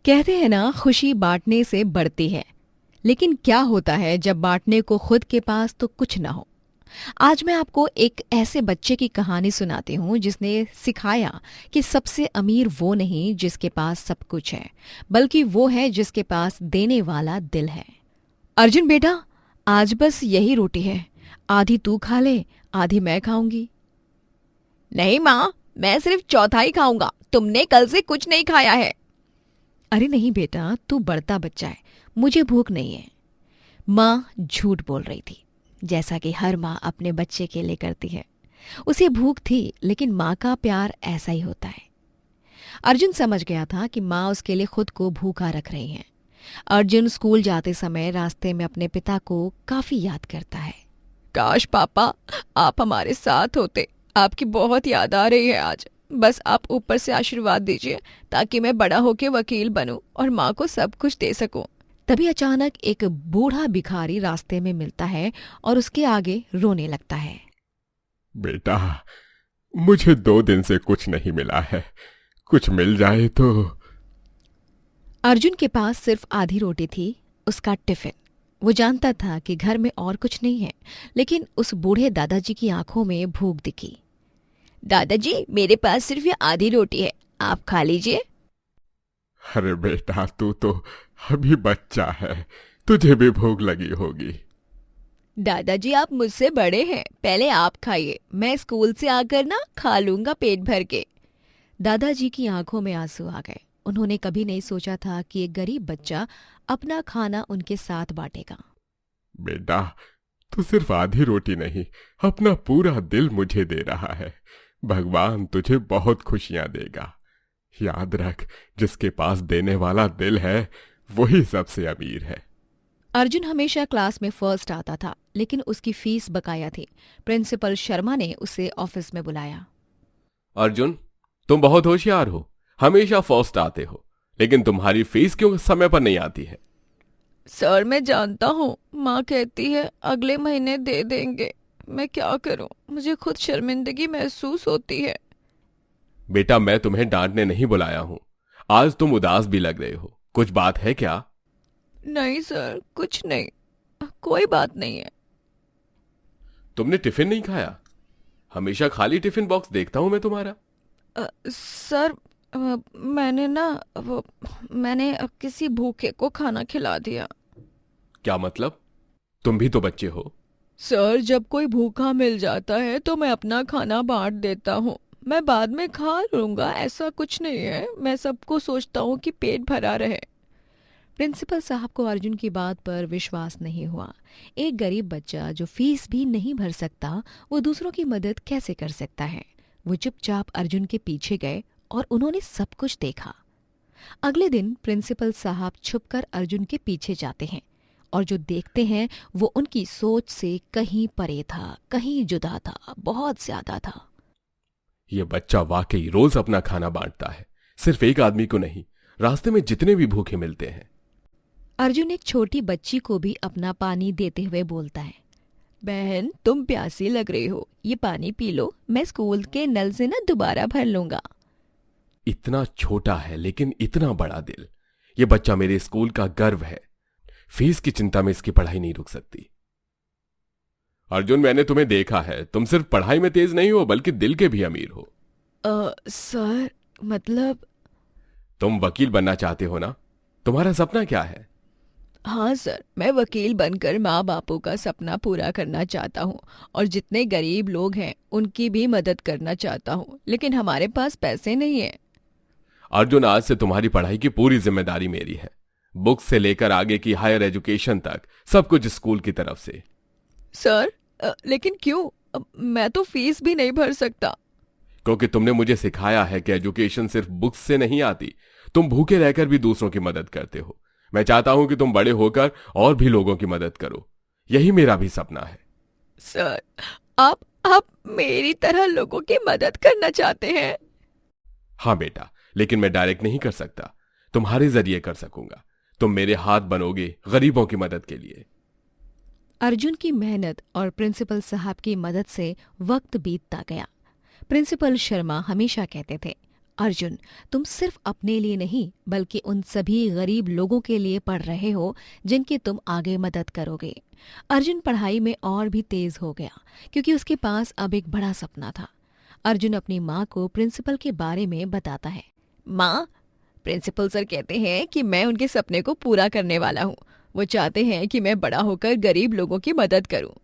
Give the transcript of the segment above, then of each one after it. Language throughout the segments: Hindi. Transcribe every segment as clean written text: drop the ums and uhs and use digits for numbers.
कहते हैं ना, खुशी बांटने से बढ़ती है। लेकिन क्या होता है जब बांटने को खुद के पास तो कुछ ना हो। आज मैं आपको एक ऐसे बच्चे की कहानी सुनाती हूँ जिसने सिखाया कि सबसे अमीर वो नहीं जिसके पास सब कुछ है, बल्कि वो है जिसके पास देने वाला दिल है। अर्जुन बेटा, आज बस यही रोटी है। आधी तू खा ले, आधी मैं खाऊंगी। नहीं माँ, मैं सिर्फ चौथाई खाऊंगा। तुमने कल से कुछ नहीं खाया है। अरे नहीं बेटा, तू बढ़ता बच्चा है, मुझे भूख नहीं है। माँ झूठ बोल रही थी, जैसा कि हर माँ अपने बच्चे के लिए करती है। उसे भूख थी, लेकिन माँ का प्यार ऐसा ही होता है। अर्जुन समझ गया था कि माँ उसके लिए खुद को भूखा रख रही हैं। अर्जुन स्कूल जाते समय रास्ते में अपने पिता को काफी याद करता है। काश पापा, आप हमारे साथ होते। आपकी बहुत याद आ रही है आज। बस आप ऊपर से आशीर्वाद दीजिए ताकि मैं बड़ा होकर वकील बनूं और माँ को सब कुछ दे सकूं। तभी अचानक एक बूढ़ा भिखारी रास्ते में मिलता है और उसके आगे रोने लगता है। बेटा, मुझे 2 दिन से कुछ नहीं मिला है। कुछ मिल जाए तो। अर्जुन के पास सिर्फ आधी रोटी थी, उसका टिफिन। वो जानता था कि घर में और कुछ नहीं है, लेकिन उस बूढ़े दादाजी की आंखों में भूख दिखी। दादाजी, मेरे पास सिर्फ ये आधी रोटी है, आप खा लीजिए। अरे बेटा, तू तो अभी बच्चा है, तुझे भी भूख लगी होगी। दादाजी, आप मुझसे बड़े हैं, पहले आप खाइए। मैं स्कूल से आकर ना खा लूंगा पेट भर के। दादाजी की आंखों में आंसू आ गए। उन्होंने कभी नहीं सोचा था कि एक गरीब बच्चा अपना खाना उनके साथ बांटेगा। बेटा, तू सिर्फ आधी रोटी नहीं, अपना पूरा दिल मुझे दे रहा है। भगवान तुझे बहुत खुशियां देगा। याद रख, जिसके पास देने वाला दिल है वही सबसे अमीर है। अर्जुन हमेशा क्लास में फर्स्ट आता था, लेकिन उसकी फीस बकाया थी। प्रिंसिपल शर्मा ने उसे ऑफिस में बुलाया। अर्जुन, तुम बहुत होशियार हो, हमेशा फर्स्ट आते हो, लेकिन तुम्हारी फीस क्यों समय पर नहीं आती है? सर, मैं जानता हूँ, माँ कहती है अगले महीने दे देंगे। मैं क्या करूँ, मुझे खुद शर्मिंदगी महसूस होती है। बेटा, मैं तुम्हें डांटने नहीं बुलाया हूं। आज तुम उदास भी लग रहे हो, कुछ बात है क्या? नहीं सर, कुछ नहीं, कोई बात नहीं है। तुमने टिफिन नहीं खाया? हमेशा खाली टिफिन बॉक्स देखता हूं मैं तुम्हारा। सर, मैंने ना मैंने किसी भूखे को खाना खिला दिया। क्या मतलब? तुम भी तो बच्चे हो। सर, जब कोई भूखा मिल जाता है तो मैं अपना खाना बांट देता हूँ। मैं बाद में खा लूंगा, ऐसा कुछ नहीं है। मैं सबको सोचता हूँ कि पेट भरा रहे। प्रिंसिपल साहब को अर्जुन की बात पर विश्वास नहीं हुआ। एक गरीब बच्चा जो फीस भी नहीं भर सकता, वो दूसरों की मदद कैसे कर सकता है। वो चुपचाप अर्जुन के पीछे गए और उन्होंने सब कुछ देखा। अगले दिन प्रिंसिपल साहब छुपकर अर्जुन के पीछे जाते हैं और जो देखते हैं वो उनकी सोच से कहीं परे था, कहीं जुदा था, बहुत ज्यादा था। यह बच्चा वाकई रोज अपना खाना बांटता है, सिर्फ एक आदमी को नहीं, रास्ते में जितने भी भूखे मिलते हैं। अर्जुन एक छोटी बच्ची को भी अपना पानी देते हुए बोलता है। बहन, तुम प्यासी लग रही हो, ये पानी पी लो। मैं स्कूल के नल से ना दोबारा भर लूंगा। इतना छोटा है लेकिन इतना बड़ा दिल। यह बच्चा मेरे स्कूल का गर्व है। फीस की चिंता में इसकी पढ़ाई नहीं रुक सकती। अर्जुन, मैंने तुम्हें देखा है, तुम सिर्फ पढ़ाई में तेज नहीं हो बल्कि दिल के भी अमीर हो। सर, मतलब। तुम वकील बनना चाहते हो ना? तुम्हारा सपना क्या है? हाँ सर, मैं वकील बनकर माँ बापों का सपना पूरा करना चाहता हूँ और जितने गरीब लोग हैं उनकी भी मदद करना चाहता हूँ, लेकिन हमारे पास पैसे नहीं है। अर्जुन, आज से तुम्हारी पढ़ाई की पूरी जिम्मेदारी मेरी है। बुक्स से लेकर आगे की हायर एजुकेशन तक सब कुछ स्कूल की तरफ से। सर, लेकिन क्यों? मैं तो फीस भी नहीं भर सकता। क्योंकि तुमने मुझे सिखाया है कि एजुकेशन सिर्फ बुक्स से नहीं आती। तुम भूखे रहकर भी दूसरों की मदद करते हो। मैं चाहता हूं कि तुम बड़े होकर और भी लोगों की मदद करो। यही मेरा भी सपना है। सर, आप मेरी तरह लोगों की मदद करना चाहते हैं? हाँ बेटा, लेकिन मैं डायरेक्ट नहीं कर सकता, तुम्हारे जरिए कर सकूंगा। तुम मेरे हाथ बनोगे गरीबों की मदद के लिए। अर्जुन की मेहनत और प्रिंसिपल साहब की मदद से वक्त बीतता गया। प्रिंसिपल शर्मा हमेशा कहते थे, अर्जुन, तुम सिर्फ अपने लिए नहीं बल्कि उन सभी गरीब लोगों के लिए पढ़ रहे हो जिनकी तुम आगे मदद करोगे। अर्जुन पढ़ाई में और भी तेज हो गया क्योंकि उसके पास अब एक बड़ा सपना था। अर्जुन अपनी माँ को प्रिंसिपल के बारे में बताता है। माँ, प्रिंसिपल सर कहते हैं कि मैं उनके सपने को पूरा करने वाला हूँ। वो चाहते हैं कि मैं बड़ा होकर गरीब लोगों की मदद करूँ।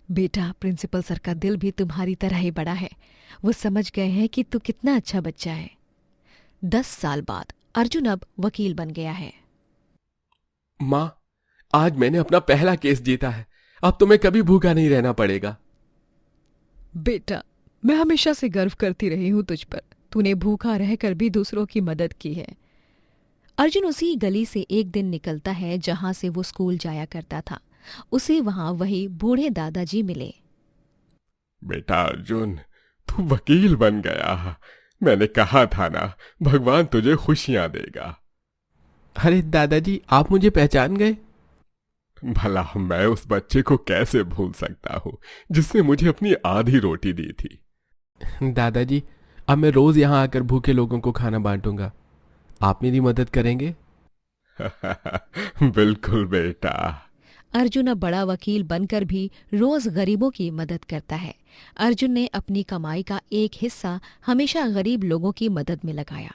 बेटा, प्रिंसिपल सर का दिल भी तुम्हारी तरह ही बड़ा है। वो समझ गए हैं कि तू कितना अच्छा बच्चा है। 10 साल बाद अर्जुन अब वकील बन गया है। माँ, आज मैंने अपना पहला केस जीता है। अब तुम्हें कभी भूखा नहीं रहना पड़ेगा। बेटा, मैं हमेशा से गर्व करती रही हूँ तुझ पर। तूने भूखा रहकर भी दूसरों की मदद की है। अर्जुन उसी गली से एक दिन निकलता है जहां से वो स्कूल जाया करता था। उसे वहां वही बूढ़े दादाजी मिले। बेटा अर्जुन, तू वकील बन गया। मैंने कहा था ना, भगवान तुझे खुशियां देगा। अरे दादाजी, आप मुझे पहचान गए? भला मैं उस बच्चे को कैसे भूल सकता हूँ जिसने मुझे अपनी आधी रोटी दी थी। दादाजी, अब मैं रोज यहाँ आकर भूखे लोगों को खाना बांटूंगा। आप मेरी मदद करेंगे? बिल्कुल बेटा। अर्जुन अब बड़ा वकील बनकर भी रोज गरीबों की मदद करता है। अर्जुन ने अपनी कमाई का एक हिस्सा हमेशा गरीब लोगों की मदद में लगाया।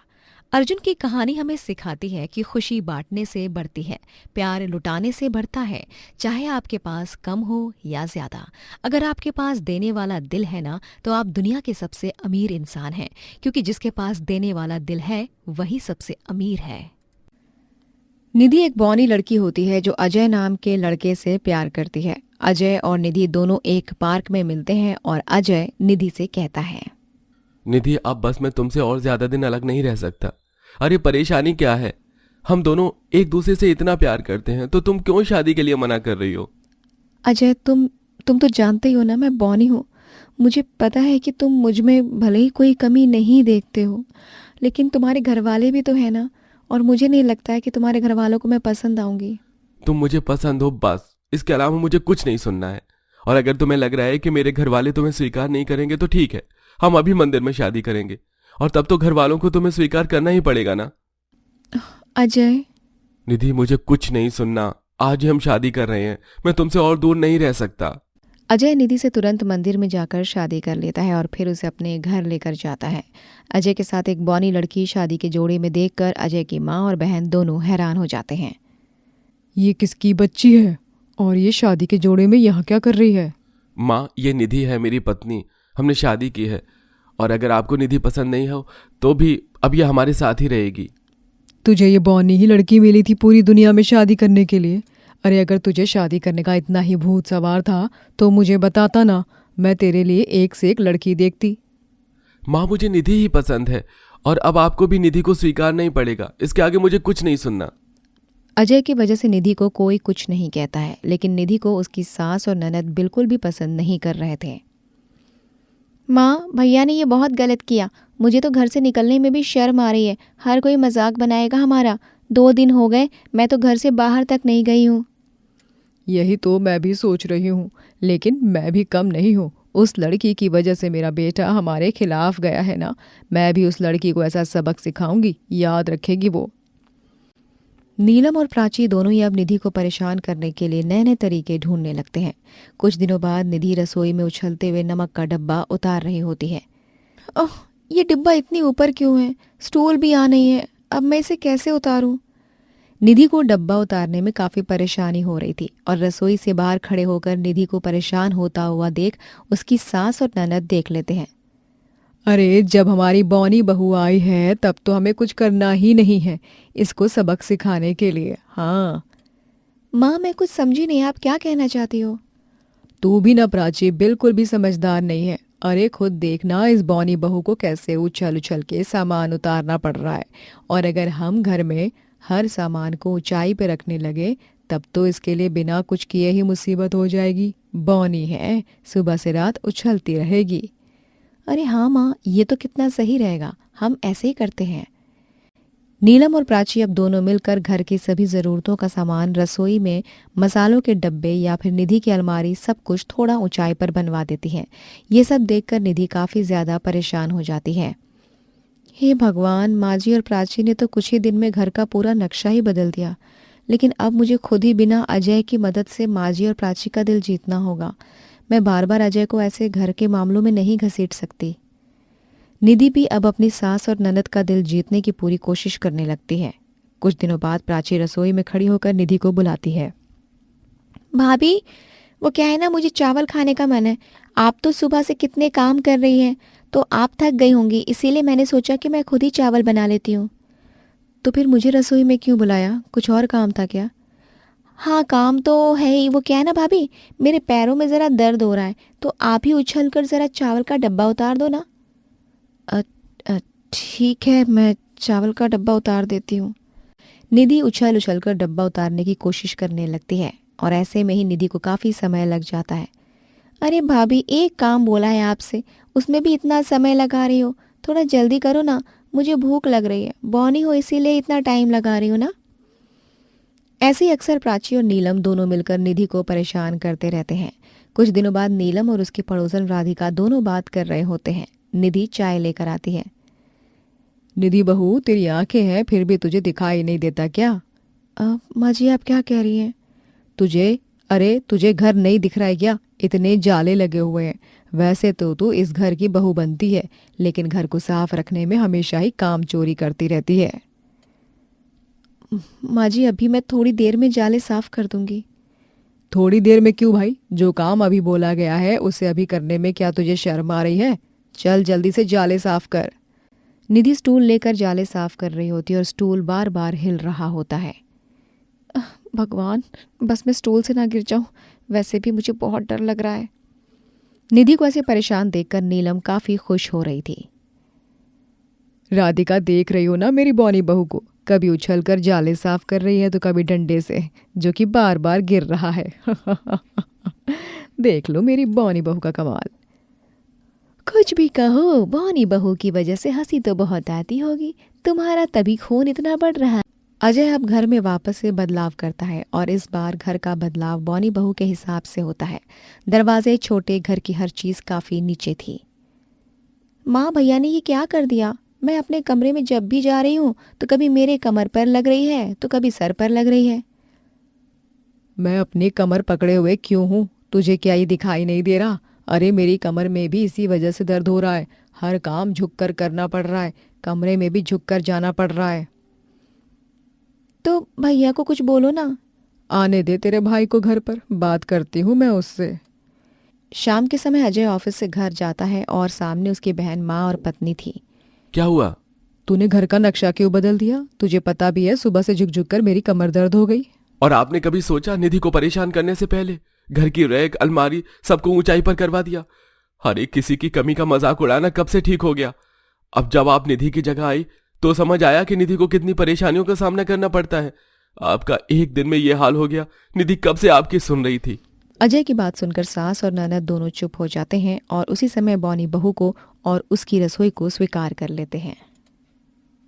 अर्जुन की कहानी हमें सिखाती है कि खुशी बांटने से बढ़ती है, प्यार लुटाने से बढ़ता है। चाहे आपके पास कम हो या ज्यादा, अगर आपके पास देने वाला दिल है ना, तो आप दुनिया के सबसे अमीर इंसान हैं, क्योंकि जिसके पास देने वाला दिल है वही सबसे अमीर है। निधि एक बौनी लड़की होती है जो अजय नाम के लड़के से प्यार करती है। अजय और निधि दोनों एक पार्क में मिलते हैं और अजय निधि से कहता है, निधि, अब बस मैं तुमसे और ज्यादा दिन अलग नहीं रह सकता। अरे परेशानी क्या है? हम दोनों एक दूसरे से इतना प्यार करते हैं, तो तुम क्यों शादी के लिए मना कर रही हो? अजय, तुम तो जानते ही हो ना, मैं बौनी हूँ। मुझे पता है कि तुम मुझ में भले ही कोई कमी नहीं देखते हो, लेकिन तुम्हारे घर वाले भी तो है ना, और मुझे नहीं लगता है कि तुम्हारे घर वालों को मैं पसंद आऊंगी। तुम मुझे पसंद हो, बस। इसके अलावा मुझे कुछ नहीं सुनना है। और अगर तुम्हें लग रहा है कि मेरे घर वाले तुम्हें स्वीकार नहीं करेंगे तो ठीक है, हम अभी मंदिर में शादी करेंगे, और तब तो घर वालों को तुम्हें स्वीकार करना ही पड़ेगा ना। अजय। निधि, मुझे कुछ नहीं सुनना। आज ही हम शादी कर रहे हैं। मैं तुमसे और दूर नहीं रह सकता। अजय निधि से तुरंत मंदिर में जाकर शादी कर लेता है और फिर उसे अपने घर लेकर जाता है। अजय के साथ एक बौनी लड़की शादी के जोड़े में देखकर अजय की माँ और बहन दोनों हैरान हो जाते हैं। ये किसकी बच्ची है और ये शादी के जोड़े में यहाँ क्या कर रही है? माँ, ये निधि है, मेरी पत्नी। हमने शादी की है, और अगर आपको निधि पसंद नहीं हो तो भी अब ये हमारे साथ ही रहेगी। तुझे ये बौनी ही लड़की मिली थी पूरी दुनिया में शादी करने के लिए? अरे अगर तुझे शादी करने का इतना ही भूत सवार था तो मुझे बताता ना, मैं तेरे लिए एक से एक लड़की देखती। माँ, मुझे निधि ही पसंद है, और अब आपको भी निधि को स्वीकार नहीं पड़ेगा। इसके आगे मुझे कुछ नहीं सुनना। अजय की वजह से निधि को कोई कुछ नहीं कहता है, लेकिन निधि को उसकी सास और ननद बिल्कुल भी पसंद नहीं कर रहे थे। माँ, भैया ने ये बहुत गलत किया। मुझे तो घर से निकलने में भी शर्म आ रही है। हर कोई मजाक बनाएगा हमारा। 2 दिन हो गए, मैं तो घर से बाहर तक नहीं गई हूँ। यही तो मैं भी सोच रही हूँ, लेकिन मैं भी कम नहीं हूँ। उस लड़की की वजह से मेरा बेटा हमारे खिलाफ गया है ना, मैं भी उस लड़की को ऐसा सबक सिखाऊंगी, याद रखेगी वो। नीलम और प्राची दोनों ही अब निधि को परेशान करने के लिए नए नए तरीके ढूंढने लगते हैं। कुछ दिनों बाद निधि रसोई में उछलते हुए नमक का डब्बा उतार रही होती है। ओह, ये डिब्बा इतनी ऊपर क्यों है? स्टूल भी आ नहीं है, अब मैं इसे कैसे उतारूं? निधि को डब्बा उतारने में काफी परेशानी हो रही थी, और रसोई से बाहर खड़े होकर निधि को परेशान होता हुआ देख उसकी सास और ननद देख लेते हैं। अरे जब हमारी बौनी बहू आई है तब तो हमें कुछ करना ही नहीं है इसको सबक सिखाने के लिए। हाँ माँ, मैं कुछ समझी नहीं, आप क्या कहना चाहती हो? तू भी ना प्राची बिल्कुल भी समझदार नहीं है। अरे खुद देखना इस बौनी बहू को कैसे उछल उछल के सामान उतारना पड़ रहा है, और अगर हम घर में हर सामान को ऊंचाई पे रखने लगे तब तो इसके लिए बिना कुछ किए ही मुसीबत हो जाएगी। बौनी है, सुबह से रात उछलती रहेगी। अरे हाँ माँ, ये तो कितना सही रहेगा, हम ऐसे ही करते हैं। नीलम और प्राची अब दोनों मिलकर घर की सभी ज़रूरतों का सामान, रसोई में मसालों के डब्बे या फिर निधि की अलमारी, सब कुछ थोड़ा ऊंचाई पर बनवा देती हैं। ये सब देखकर निधि काफ़ी ज़्यादा परेशान हो जाती है। हे भगवान, माजी और प्राची ने तो कुछ ही दिन में घर का पूरा नक्शा ही बदल दिया। लेकिन अब मुझे खुद ही बिना अजय की मदद से माजी और प्राची का दिल जीतना होगा। मैं बार बार अजय को ऐसे घर के मामलों में नहीं घसीट सकती। निधि भी अब अपनी सास और ननद का दिल जीतने की पूरी कोशिश करने लगती है। कुछ दिनों बाद प्राची रसोई में खड़ी होकर निधि को बुलाती है। भाभी, वो क्या है ना, मुझे चावल खाने का मन है। आप तो सुबह से कितने काम कर रही हैं, तो आप थक गई होंगी, इसीलिए मैंने सोचा कि मैं खुद ही चावल बना लेती हूँ। तो फिर मुझे रसोई में क्यों बुलाया? कुछ और काम था क्या? हाँ, काम तो है ही। वो क्या है ना भाभी, मेरे पैरों में ज़रा दर्द हो रहा है, तो आप ही उछल कर ज़रा चावल का डब्बा उतार दो ना। ठीक है, मैं चावल का डब्बा उतार देती हूँ। निधि उछल उछल कर डब्बा उतारने की कोशिश करने लगती है और ऐसे में ही निधि को काफ़ी समय लग जाता है। अरे भाभी, एक काम बोला है आपसे, उसमें भी इतना समय लगा रही हो। थोड़ा जल्दी करो ना, मुझे भूख लग रही है। बौनी हो इसीलिए इतना टाइम लगा रही हो ना। ऐसे ही अक्सर प्राची और नीलम दोनों मिलकर निधि को परेशान करते रहते हैं। कुछ दिनों बाद नीलम और उसकी पड़ोसन राधिका दोनों बात कर रहे होते हैं। निधि चाय लेकर आती है। निधि बहू, तेरी आंखें हैं फिर भी तुझे दिखाई नहीं देता क्या? माँ जी, आप क्या कह रही हैं? तुझे घर नहीं दिख रहा है क्या? इतने जाले लगे हुए हैं। वैसे तो तू इस घर की बहू बनती है, लेकिन घर को साफ रखने में हमेशा ही काम चोरी करती रहती है। माँ जी, अभी मैं थोड़ी देर में जाले साफ कर दूंगी। थोड़ी देर में क्यों भाई? जो काम अभी बोला गया है उसे अभी करने में क्या तुझे शर्म आ रही है? चल जल्दी से जाले साफ कर। निधि स्टूल लेकर जाले साफ कर रही होती है और स्टूल बार बार हिल रहा होता है। भगवान, बस मैं स्टूल से ना गिर जाऊं, वैसे भी मुझे बहुत डर लग रहा है। निधि को ऐसे परेशान देखकर नीलम काफी खुश हो रही थी। राधिका, देख रही हो ना मेरी बौनी बहू को? कभी उछलकर जाले साफ कर रही है तो कभी डंडे से, जो कि बार बार गिर रहा है। देख लो मेरी बौनी बहू का कमाल। कुछ भी कहो, बौनी बहू की वजह से हंसी तो बहुत आती होगी। तुम्हारा तभी खून इतना बढ़ रहा है। अजय अब घर में वापस से बदलाव करता है और इस बार घर का बदलाव बौनी बहू के हिसाब से होता है। दरवाजे छोटे, घर की हर चीज काफी नीचे थी। माँ, भैया ने ये क्या कर दिया? मैं अपने कमरे में जब भी जा रही हूँ तो कभी मेरे कमर पर लग रही है तो कभी सर पर लग रही है। मैं अपनी कमर पकड़े हुए क्यों हूँ? तुझे क्या ये दिखाई नहीं दे रहा? अरे मेरी कमर में भी इसी वजह से दर्द हो रहा है। हर काम झुककर करना पड़ रहा है, कमरे में भी झुककर जाना पड़ रहा है। तो भैया को कुछ बोलो ना। आने दे तेरे भाई को घर पर, बात करती हूँ मैं उससे। शाम के समय अजय ऑफिस से घर जाता है और सामने उसकी बहन, माँ और पत्नी थी। क्या हुआ? तूने घर का नक्शा क्यों बदल दिया? तुझे पता भी है सुबह से झुक झुक कर मेरी कमर दर्द हो गई। और आपने कभी सोचा निधि को परेशान करने से पहले घर की रैक, अलमारी सबको ऊंचाई पर करवा दिया? हर एक किसी की कमी का मजाक उड़ाना कब से ठीक हो गया? अब जब आप निधि की जगह आई तो समझ आया कि निधि को कितनी परेशानियों का सामना करना पड़ता है। आपका एक दिन में यह हाल हो गया। निधि कब से आपकी सुन रही थी। अजय की बात सुनकर सास और ननद दोनों चुप हो जाते हैं और उसी समय बौनी बहू को और उसकी रसोई को स्वीकार कर लेते हैं।